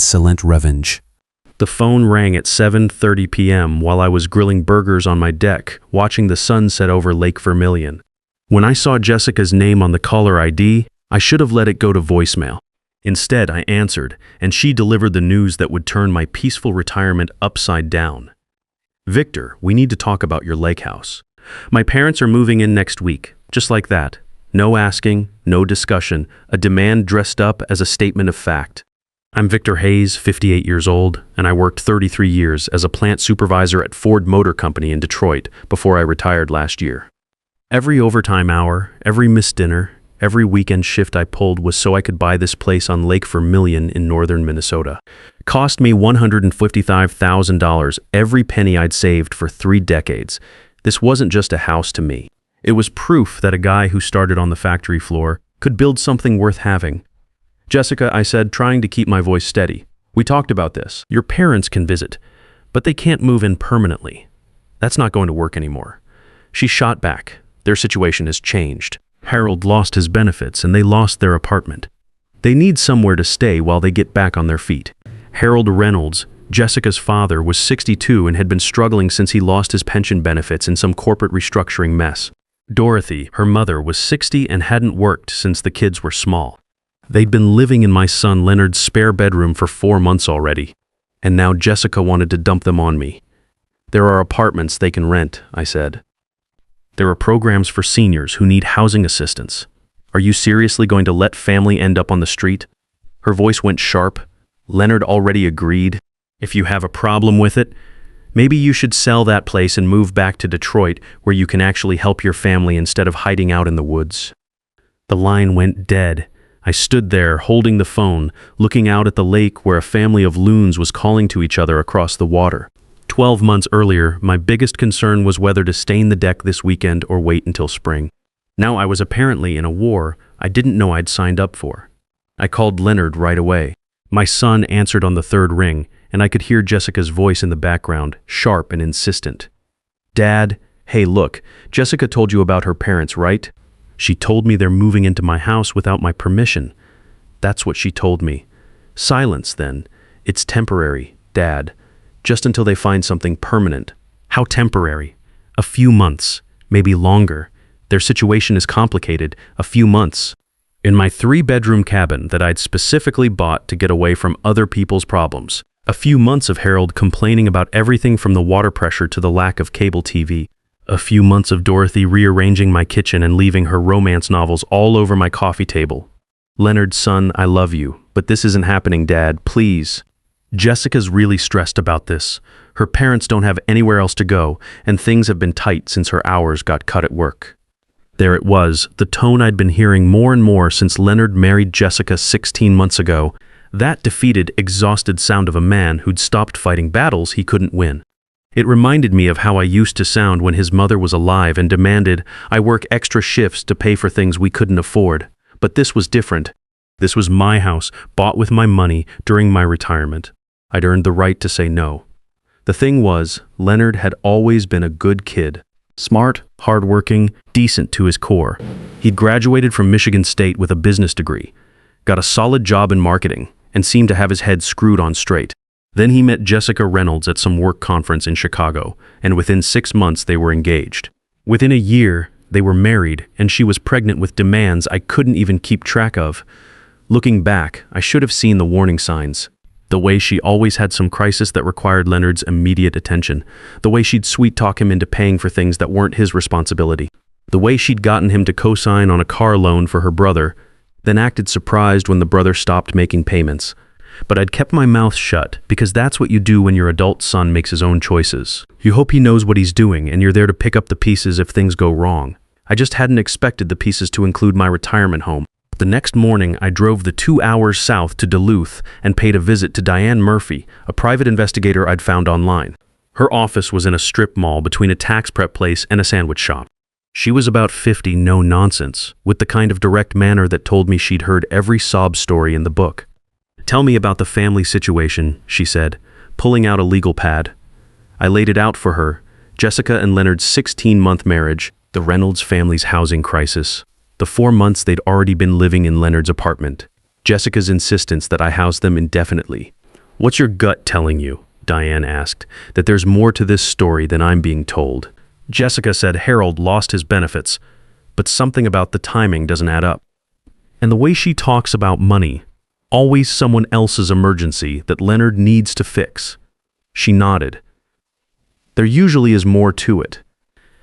insolent revenge. The phone rang at 7:30 p.m. while I was grilling burgers on my deck, watching the sun set over Lake Vermilion. When I saw Jessica's name on the caller ID, I should have let it go to voicemail. Instead, I answered, and she delivered the news that would turn my peaceful retirement upside down. "Victor, we need to talk about your lake house. My parents are moving in next week, just like that. No asking, no discussion, a demand dressed up as a statement of fact. I'm Victor Hayes, 58 years old, and I worked 33 years as a plant supervisor at Ford Motor Company in Detroit before I retired last year. Every overtime hour, every missed dinner, every weekend shift I pulled was so I could buy this place on Lake Vermilion in northern Minnesota. Cost me $155,000, every penny I'd saved for 3 decades. This wasn't just a house to me. It was proof that a guy who started on the factory floor could build something worth having. Jessica," I said, trying to keep my voice steady. "We talked about this. Your parents can visit, but they can't move in permanently. That's not going to work anymore." She shot back. "Their situation has changed. Harold lost his benefits and they lost their apartment. They need somewhere to stay while they get back on their feet." Harold Reynolds, Jessica's father, was 62 and had been struggling since he lost his pension benefits in some corporate restructuring mess. Dorothy, her mother, was 60 and hadn't worked since the kids were small. They'd been living in my son Leonard's spare bedroom for 4 months already, and now Jessica wanted to dump them on me. "There are apartments they can rent," I said. "There are programs for seniors who need housing assistance. Are you seriously going to let family end up on the street?" Her voice went sharp. Leonard already agreed. "If you have a problem with it, maybe you should sell that place and move back to Detroit where you can actually help your family instead of hiding out in the woods." The line went dead. I stood there, holding the phone, looking out at the lake where a family of loons was calling to each other across the water. 12 months earlier, my biggest concern was whether to stain the deck this weekend or wait until spring. Now I was apparently in a war I didn't know I'd signed up for. I called Leonard right away. My son answered on the 3rd ring, and I could hear Jessica's voice in the background, sharp and insistent. "Dad, hey look, Jessica told you about her parents, right? She told me they're moving into my house without my permission." That's what she told me. "Silence then. It's temporary, Dad. Just until they find something permanent." How temporary? A few months, maybe longer. Their situation is complicated. A few months. In my 3-bedroom cabin that I'd specifically bought to get away from other people's problems. A few months of Harold complaining about everything from the water pressure to the lack of cable TV. A few months of Dorothy rearranging my kitchen and leaving her romance novels all over my coffee table. "Leonard, son, I love you, but this isn't happening, Dad, please." Jessica's really stressed about this. Her parents don't have anywhere else to go, and things have been tight since her hours got cut at work. There it was, the tone I'd been hearing more and more since Leonard married Jessica 16 months ago. That defeated, exhausted sound of a man who'd stopped fighting battles he couldn't win. It reminded me of how I used to sound when his mother was alive and demanded I work extra shifts to pay for things we couldn't afford. But this was different. This was my house, bought with my money during my retirement. I'd earned the right to say no. The thing was, Leonard had always been a good kid. Smart, hardworking, decent to his core. He'd graduated from Michigan State with a business degree, got a solid job in marketing, and seemed to have his head screwed on straight. Then he met Jessica Reynolds at some work conference in Chicago, and within 6 months they were engaged. Within a year, they were married, and she was pregnant with demands I couldn't even keep track of. Looking back, I should have seen the warning signs. The way she always had some crisis that required Leonard's immediate attention. The way she'd sweet-talk him into paying for things that weren't his responsibility. The way she'd gotten him to co-sign on a car loan for her brother, then acted surprised when the brother stopped making payments. But I'd kept my mouth shut, because that's what you do when your adult son makes his own choices. You hope he knows what he's doing, and you're there to pick up the pieces if things go wrong. I just hadn't expected the pieces to include my retirement home. The next morning, I drove the 2 hours south to Duluth and paid a visit to Diane Murphy, a private investigator I'd found online. Her office was in a strip mall between a tax prep place and a sandwich shop. She was about 50, no nonsense, with the kind of direct manner that told me she'd heard every sob story in the book. "Tell me about the family situation," she said, pulling out a legal pad. I laid it out for her. Jessica and Leonard's 16-month marriage, the Reynolds family's housing crisis, the 4 months they'd already been living in Leonard's apartment, Jessica's insistence that I house them indefinitely, "What's your gut telling you?" Diane asked. "That there's more to this story than I'm being told." Jessica said Harold lost his benefits, but something about the timing doesn't add up. And the way she talks about money, always someone else's emergency that Leonard needs to fix. She nodded. "There usually is more to it.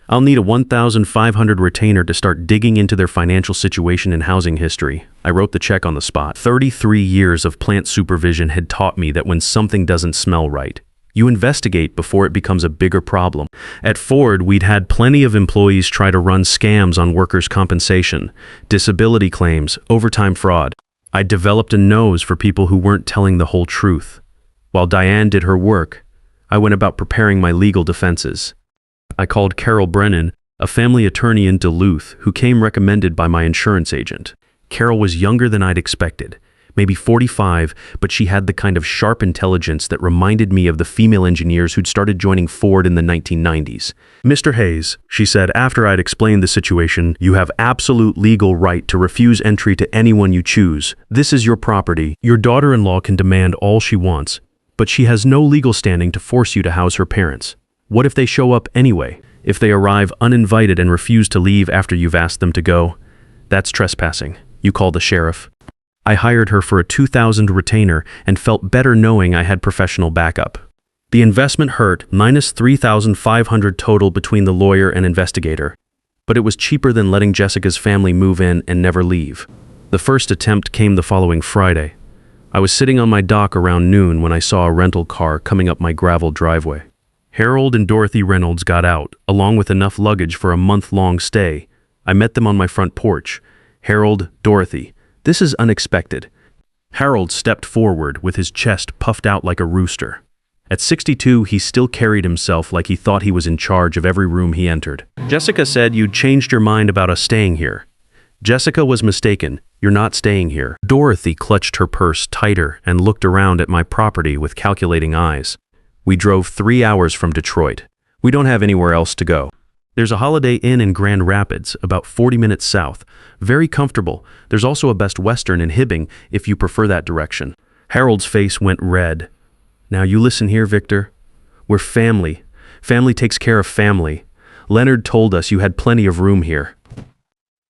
I'll need a 1,500 retainer to start digging into their financial situation and housing history." I wrote the check on the spot. 33 years of plant supervision had taught me that when something doesn't smell right, you investigate before it becomes a bigger problem. At Ford, we'd had plenty of employees try to run scams on workers' compensation, disability claims, overtime fraud. I developed a nose for people who weren't telling the whole truth. While Diane did her work, I went about preparing my legal defenses. I called Carol Brennan, a family attorney in Duluth, who came recommended by my insurance agent. Carol was younger than I'd expected, maybe 45, but she had the kind of sharp intelligence that reminded me of the female engineers who'd started joining Ford in the 1990s. "Mr. Hayes," she said after I'd explained the situation, "you have absolute legal right to refuse entry to anyone you choose. This is your property. Your daughter-in-law can demand all she wants, but she has no legal standing to force you to house her parents. What if they show up anyway? If they arrive uninvited and refuse to leave after you've asked them to go? That's trespassing. You call the sheriff." I hired her for a 2,000 retainer and felt better knowing I had professional backup. The investment hurt, minus 3,500 total between the lawyer and investigator. But it was cheaper than letting Jessica's family move in and never leave. The first attempt came the following Friday. I was sitting on my dock around noon when I saw a rental car coming up my gravel driveway. Harold and Dorothy Reynolds got out, along with enough luggage for a month-long stay. I met them on my front porch. "Harold, Dorothy, this is unexpected." Harold stepped forward with his chest puffed out like a rooster. At 62, he still carried himself like he thought he was in charge of every room he entered. "Jessica said you'd changed your mind about us staying here." "Jessica was mistaken. You're not staying here." Dorothy clutched her purse tighter and looked around at my property with calculating eyes. "We drove 3 hours from Detroit. We don't have anywhere else to go. There's a Holiday Inn in Grand Rapids, about 40 minutes south. Very comfortable. There's also a Best Western in Hibbing, if you prefer that direction." Harold's face went red. "Now you listen here, Victor. We're family. Family takes care of family. Leonard told us you had plenty of room here."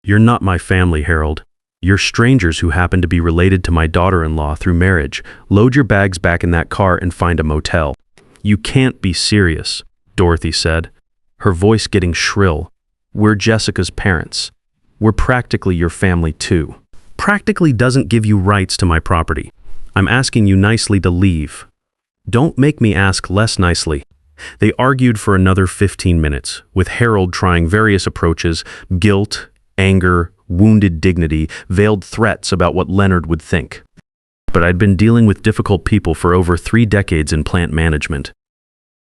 "You're not my family, Harold. You're strangers who happen to be related to my daughter-in-law through marriage. Load your bags back in that car and find a motel." "You can't be serious," Dorothy said, her voice getting shrill. "We're Jessica's parents. We're practically your family too." "Practically doesn't give you rights to my property. I'm asking you nicely to leave." "Don't make me ask less nicely." They argued for another 15 minutes, with Harold trying various approaches: guilt, anger, wounded dignity, veiled threats about what Leonard would think. But I'd been dealing with difficult people for over 3 decades in plant management.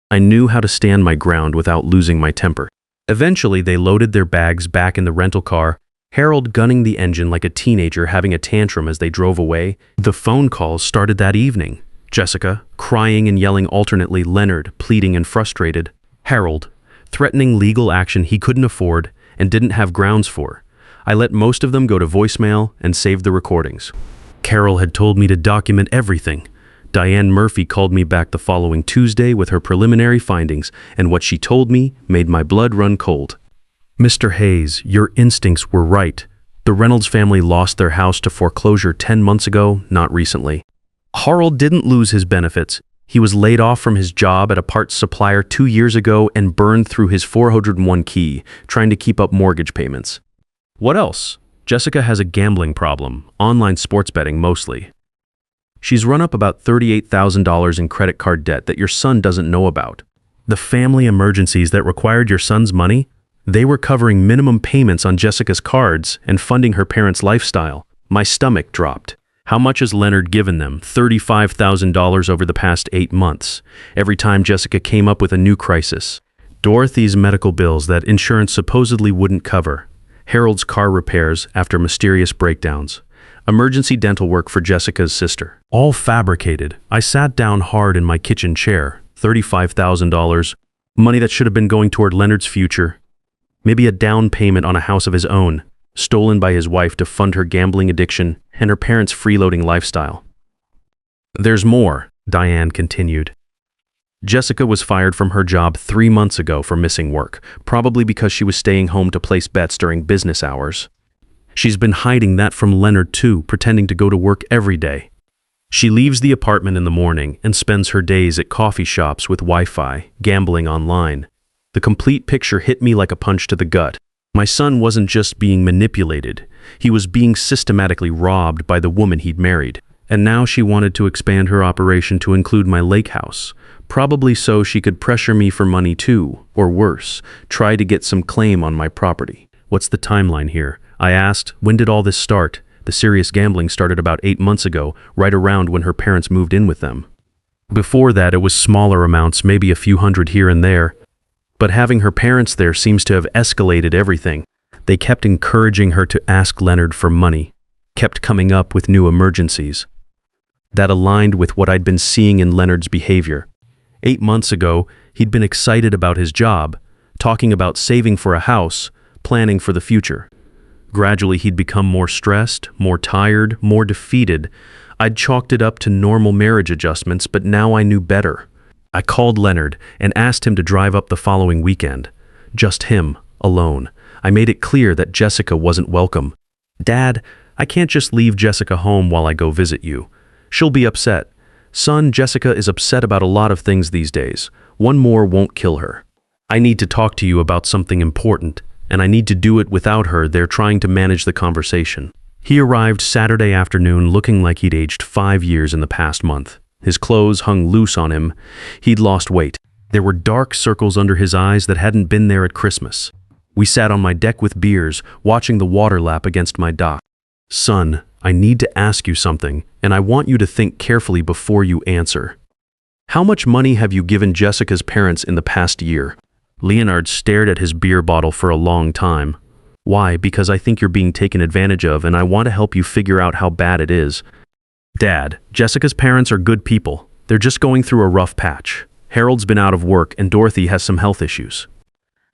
I knew how to stand my ground without losing my temper. Eventually, they loaded their bags back in the rental car, Harold gunning the engine like a teenager having a tantrum as they drove away. The phone calls started that evening. Jessica, crying and yelling alternately, Leonard, pleading and frustrated, Harold, threatening legal action he couldn't afford and didn't have grounds for. I let most of them go to voicemail and saved the recordings. Carol had told me to document everything. Diane Murphy called me back the following Tuesday with her preliminary findings, and what she told me made my blood run cold. "Mr. Hayes, your instincts were right. The Reynolds family lost their house to foreclosure 10 months ago, not recently. Harold didn't lose his benefits. He was laid off from his job at a parts supplier 2 years ago and burned through his 401k, trying to keep up mortgage payments. What else? Jessica has a gambling problem, online sports betting mostly. She's run up about $38,000 in credit card debt that your son doesn't know about. The family emergencies that required your son's money, they were covering minimum payments on Jessica's cards and funding her parents' lifestyle. My stomach dropped. How much has Leonard given them? $35,000 over the past 8 months, every time Jessica came up with a new crisis. Dorothy's medical bills that insurance supposedly wouldn't cover. Harold's car repairs after mysterious breakdowns. Emergency dental work for Jessica's sister. All fabricated. I sat down hard in my kitchen chair. $35,000. Money that should have been going toward Leonard's future. Maybe a down payment on a house of his own, stolen by his wife to fund her gambling addiction and her parents' freeloading lifestyle. There's more. Diane continued. Jessica was fired from her job 3 months ago for missing work, probably because she was staying home to place bets during business hours. She's been hiding that from Leonard too, pretending to go to work every day. She leaves the apartment in the morning and spends her days at coffee shops with Wi-Fi, gambling online. The complete picture hit me like a punch to the gut. My son wasn't just being manipulated, he was being systematically robbed by the woman he'd married. And now she wanted to expand her operation to include my lake house, probably so she could pressure me for money too, or worse, try to get some claim on my property. What's the timeline here? I asked. When did all this start? The serious gambling started about 8 months ago, right around when her parents moved in with them. Before that, it was smaller amounts, maybe a few hundred here and there. But having her parents there seems to have escalated everything. They kept encouraging her to ask Leonard for money, kept coming up with new emergencies. That aligned with what I'd been seeing in Leonard's behavior. 8 months ago, he'd been excited about his job, talking about saving for a house, planning for the future. Gradually, he'd become more stressed, more tired, more defeated. I'd chalked it up to normal marriage adjustments, but now I knew better. I called Leonard and asked him to drive up the following weekend. Just him, alone. I made it clear that Jessica wasn't welcome. Dad, I can't just leave Jessica home while I go visit you. She'll be upset. Son, Jessica is upset about a lot of things these days. One more won't kill her. I need to talk to you about something important, and I need to do it without her there trying to manage the conversation. He arrived Saturday afternoon looking like he'd aged 5 years in the past month. His clothes hung loose on him. He'd lost weight. There were dark circles under his eyes that hadn't been there at Christmas. We sat on my deck with beers, watching the water lap against my dock. Son, I need to ask you something, and I want you to think carefully before you answer. How much money have you given Jessica's parents in the past year? Leonard stared at his beer bottle for a long time. Why? Because I think you're being taken advantage of, and I want to help you figure out how bad it is. Dad, Jessica's parents are good people. They're just going through a rough patch. Harold's been out of work, and Dorothy has some health issues.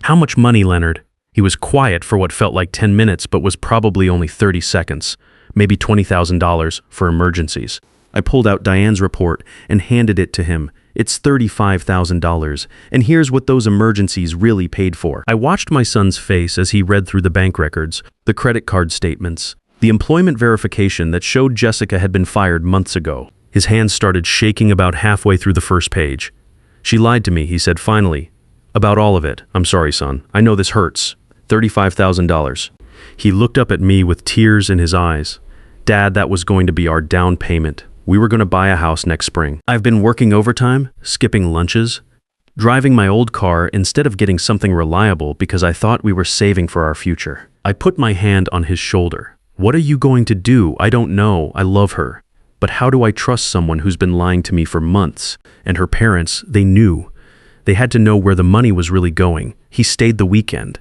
How much money, Leonard? He was quiet for what felt like 10 minutes, but was probably only 30 seconds. Maybe $20,000 for emergencies. I pulled out Diane's report and handed it to him. It's $35,000, and here's what those emergencies really paid for. I watched my son's face as he read through the bank records, the credit card statements, the employment verification that showed Jessica had been fired months ago. His hands started shaking about halfway through the first page. She lied to me, he said finally. About all of it. I'm sorry, son. I know this hurts. $35,000. He looked up at me with tears in his eyes. Dad, that was going to be our down payment. We were going to buy a house next spring. I've been working overtime, skipping lunches, driving my old car instead of getting something reliable because I thought we were saving for our future. I put my hand on his shoulder. What are you going to do? I don't know. I love her. But how do I trust someone who's been lying to me for months? And her parents, they knew. They had to know where the money was really going. He stayed the weekend.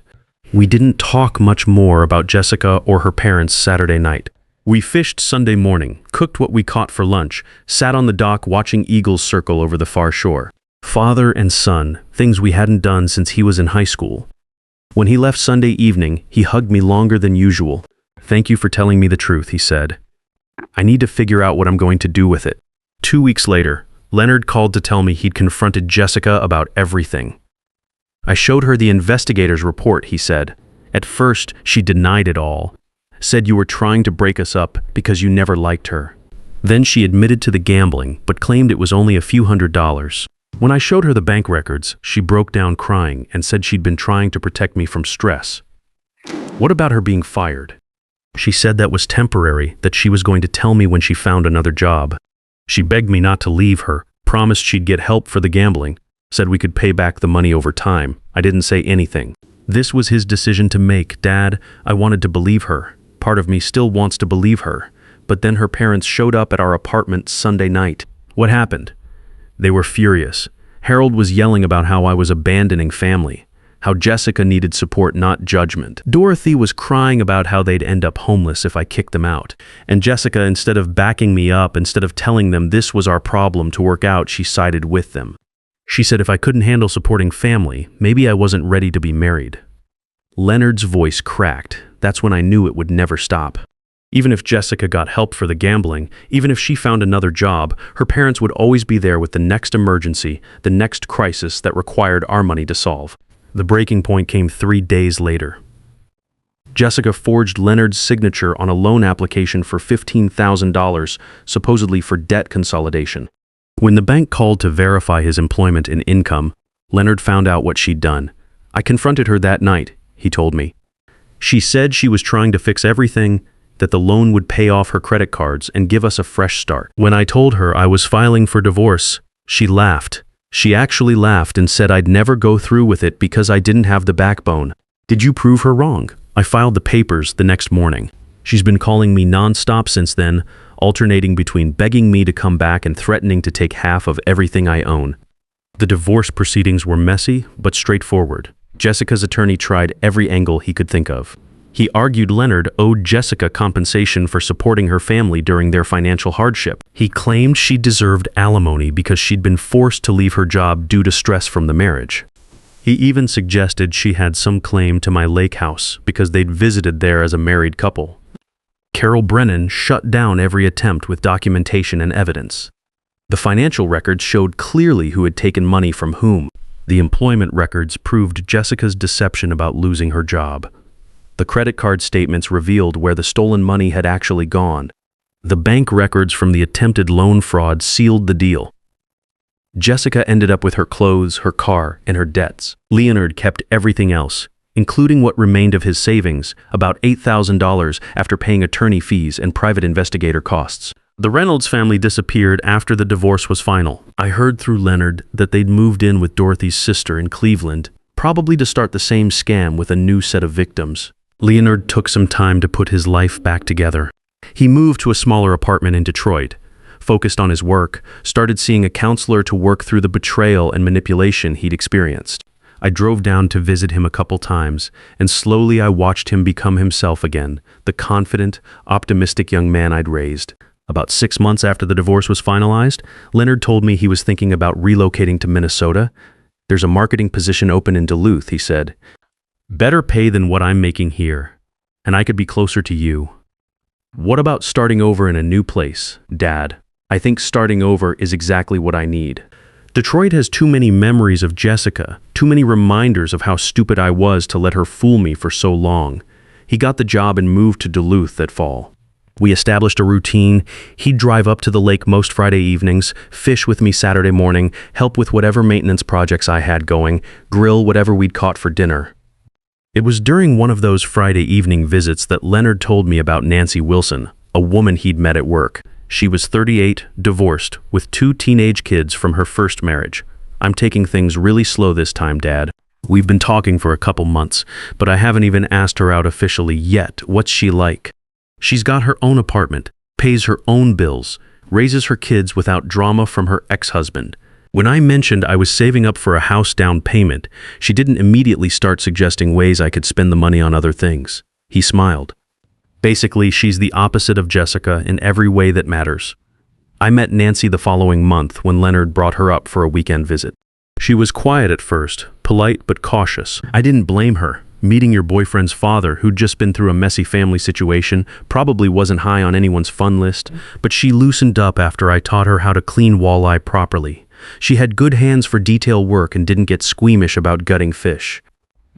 We didn't talk much more about Jessica or her parents Saturday night. We fished Sunday morning, cooked what we caught for lunch, sat on the dock watching eagles circle over the far shore. Father and son, things we hadn't done since he was in high school. When he left Sunday evening, he hugged me longer than usual. Thank you for telling me the truth, he said. I need to figure out what I'm going to do with it. 2 weeks later, Leonard called to tell me he'd confronted Jessica about everything. I showed her the investigator's report, he said. At first, she denied it all. Said you were trying to break us up because you never liked her. Then she admitted to the gambling, but claimed it was only a few $100s. When I showed her the bank records, she broke down crying and said she'd been trying to protect me from stress. What about her being fired? She said that was temporary, that she was going to tell me when she found another job. She begged me not to leave her, promised she'd get help for the gambling, said we could pay back the money over time. I didn't say anything. This was his decision to make, Dad. I wanted to believe her. Part of me still wants to believe her. But then her parents showed up at our apartment Sunday night. What happened? They were furious. Harold was yelling about how I was abandoning family, how Jessica needed support, not judgment. Dorothy was crying about how they'd end up homeless if I kicked them out. And Jessica, instead of backing me up, instead of telling them this was our problem to work out, she sided with them. She said if I couldn't handle supporting family, maybe I wasn't ready to be married. Leonard's voice cracked. That's when I knew it would never stop. Even if Jessica got help for the gambling, even if she found another job, her parents would always be there with the next emergency, the next crisis that required our money to solve. The breaking point came 3 days later. Jessica forged Leonard's signature on a loan application for $15,000, supposedly for debt consolidation. When the bank called to verify his employment and income, Leonard found out what she'd done. I confronted her that night, he told me. She said she was trying to fix everything, that the loan would pay off her credit cards and give us a fresh start. When I told her I was filing for divorce, she laughed. She actually laughed and said I'd never go through with it because I didn't have the backbone. Did you prove her wrong? I filed the papers the next morning. She's been calling me nonstop since then, alternating between begging me to come back and threatening to take half of everything I own. The divorce proceedings were messy, but straightforward. Jessica's attorney tried every angle he could think of. He argued Leonard owed Jessica compensation for supporting her family during their financial hardship. He claimed she deserved alimony because she'd been forced to leave her job due to stress from the marriage. He even suggested she had some claim to my lake house because they'd visited there as a married couple. Carol Brennan shut down every attempt with documentation and evidence. The financial records showed clearly who had taken money from whom. The employment records proved Jessica's deception about losing her job. The credit card statements revealed where the stolen money had actually gone. The bank records from the attempted loan fraud sealed the deal. Jessica ended up with her clothes, her car, and her debts. Leonard kept everything else, including what remained of his savings, about $8,000 after paying attorney fees and private investigator costs. The Reynolds family disappeared after the divorce was final. I heard through Leonard that they'd moved in with Dorothy's sister in Cleveland, probably to start the same scam with a new set of victims. Leonard took some time to put his life back together. He moved to a smaller apartment in Detroit, focused on his work, started seeing a counselor to work through the betrayal and manipulation he'd experienced. I drove down to visit him a couple times, and slowly I watched him become himself again, the confident, optimistic young man I'd raised. About 6 months after the divorce was finalized, Leonard told me he was thinking about relocating to Minnesota. There's a marketing position open in Duluth, he said. Better pay than what I'm making here, and I could be closer to you. What about starting over in a new place, Dad? I think starting over is exactly what I need. Detroit has too many memories of Jessica, too many reminders of how stupid I was to let her fool me for so long. He got the job and moved to Duluth that fall. We established a routine. He'd drive up to the lake most Friday evenings, fish with me Saturday morning, help with whatever maintenance projects I had going, grill whatever we'd caught for dinner. It was during one of those Friday evening visits that Leonard told me about Nancy Wilson, a woman he'd met at work. She was 38, divorced, with 2 teenage kids from her first marriage. I'm taking things really slow this time, Dad. We've been talking for a couple months, but I haven't even asked her out officially yet. What's she like? She's got her own apartment, pays her own bills, raises her kids without drama from her ex-husband. When I mentioned I was saving up for a house down payment, she didn't immediately start suggesting ways I could spend the money on other things. He smiled. Basically, she's the opposite of Jessica in every way that matters. I met Nancy the following month when Leonard brought her up for a weekend visit. She was quiet at first, polite but cautious. I didn't blame her. Meeting your boyfriend's father, who'd just been through a messy family situation, probably wasn't high on anyone's fun list, but she loosened up after I taught her how to clean walleye properly. She had good hands for detail work and didn't get squeamish about gutting fish.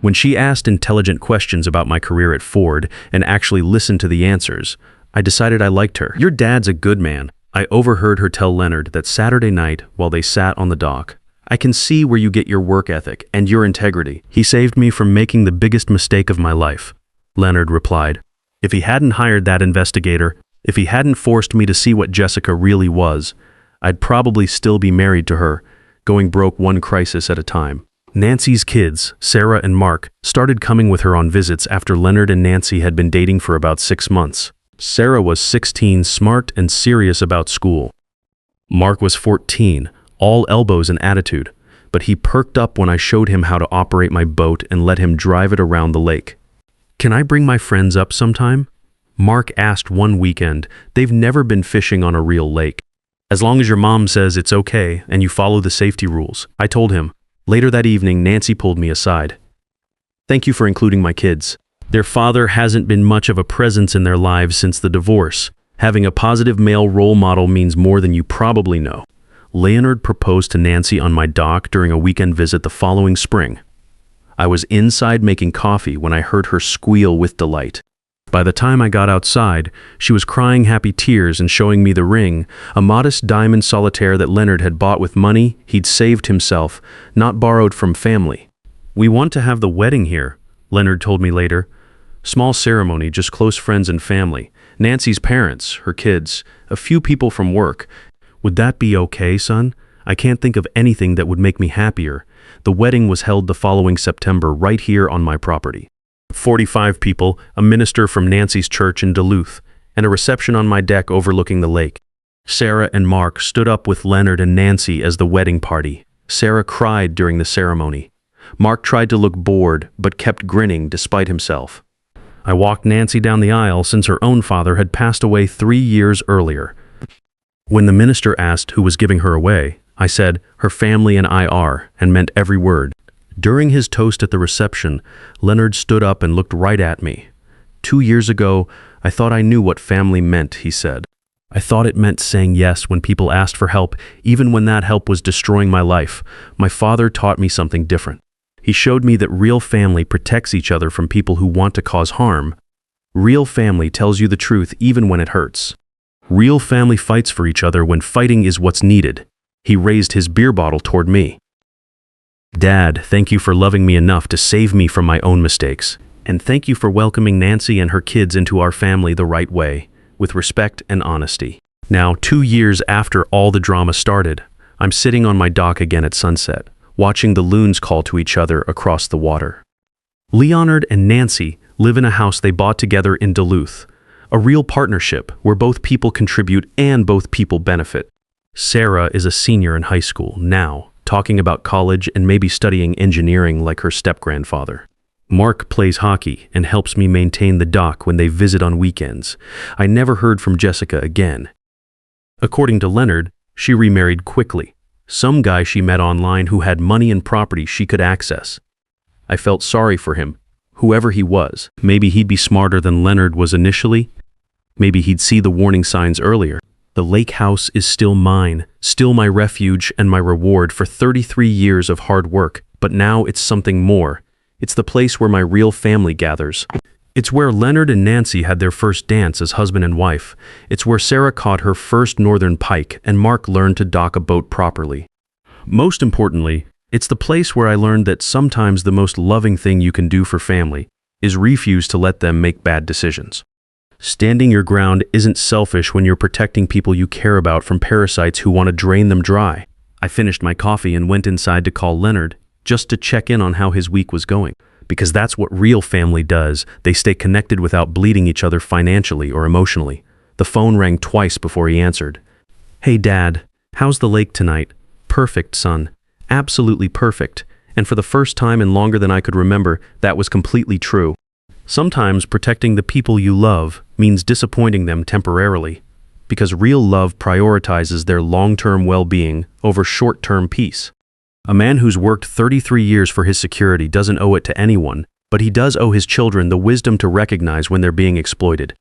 When she asked intelligent questions about my career at Ford and actually listened to the answers, I decided I liked her. Your dad's a good man. I overheard her tell Leonard that Saturday night while they sat on the dock. I can see where you get your work ethic and your integrity. He saved me from making the biggest mistake of my life, Leonard replied. If he hadn't hired that investigator, if he hadn't forced me to see what Jessica really was, I'd probably still be married to her, going broke one crisis at a time. Nancy's kids, Sarah and Mark, started coming with her on visits after Leonard and Nancy had been dating for about 6 months. Sarah was 16, smart and serious about school. Mark was 14, all elbows and attitude, but he perked up when I showed him how to operate my boat and let him drive it around the lake. Can I bring my friends up sometime? Mark asked one weekend. They've never been fishing on a real lake. As long as your mom says it's okay and you follow the safety rules, I told him. Later that evening, Nancy pulled me aside. Thank you for including my kids. Their father hasn't been much of a presence in their lives since the divorce. Having a positive male role model means more than you probably know. Leonard proposed to Nancy on my dock during a weekend visit the following spring. I was inside making coffee when I heard her squeal with delight. By the time I got outside, she was crying happy tears and showing me the ring, a modest diamond solitaire that Leonard had bought with money he'd saved himself, not borrowed from family. "We want to have the wedding here," Leonard told me later. "Small ceremony, just close friends and family. Nancy's parents, her kids, a few people from work. Would that be okay, son? I can't think of anything that would make me happier." The wedding was held the following September right here on my property. 45 people, a minister from Nancy's church in Duluth, and a reception on my deck overlooking the lake. Sarah and Mark stood up with Leonard and Nancy as the wedding party. Sarah cried during the ceremony. Mark tried to look bored, but kept grinning despite himself. I walked Nancy down the aisle since her own father had passed away 3 years earlier. When the minister asked who was giving her away, I said, "Her family and I are," and meant every word. During his toast at the reception, Leonard stood up and looked right at me. "2 years ago, I thought I knew what family meant," he said. "I thought it meant saying yes when people asked for help, even when that help was destroying my life. My father taught me something different. He showed me that real family protects each other from people who want to cause harm. Real family tells you the truth even when it hurts. Real family fights for each other when fighting is what's needed." He raised his beer bottle toward me. "Dad, thank you for loving me enough to save me from my own mistakes. And thank you for welcoming Nancy and her kids into our family the right way, with respect and honesty." Now, 2 years after all the drama started, I'm sitting on my dock again at sunset, watching the loons call to each other across the water. Leonard and Nancy live in a house they bought together in Duluth, a real partnership where both people contribute and both people benefit. Sarah is a senior in high school now, talking about college and maybe studying engineering like her step-grandfather. Mark plays hockey and helps me maintain the dock when they visit on weekends. I never heard from Jessica again. According to Leonard, she remarried quickly. Some guy she met online who had money and property she could access. I felt sorry for him, whoever he was. Maybe he'd be smarter than Leonard was initially. Maybe he'd see the warning signs earlier. The lake house is still mine, still my refuge and my reward for 33 years of hard work, but now it's something more. It's the place where my real family gathers. It's where Leonard and Nancy had their first dance as husband and wife. It's where Sarah caught her first northern pike and Mark learned to dock a boat properly. Most importantly, it's the place where I learned that sometimes the most loving thing you can do for family is refuse to let them make bad decisions. Standing your ground isn't selfish when you're protecting people you care about from parasites who want to drain them dry. I finished my coffee and went inside to call Leonard, just to check in on how his week was going. Because that's what real family does. They stay connected without bleeding each other financially or emotionally. The phone rang twice before he answered. "Hey Dad, how's the lake tonight?" "Perfect, son. Absolutely perfect." And for the first time in longer than I could remember, that was completely true. Sometimes protecting the people you love means disappointing them temporarily, because real love prioritizes their long-term well-being over short-term peace. A man who's worked 33 years for his security doesn't owe it to anyone, but he does owe his children the wisdom to recognize when they're being exploited.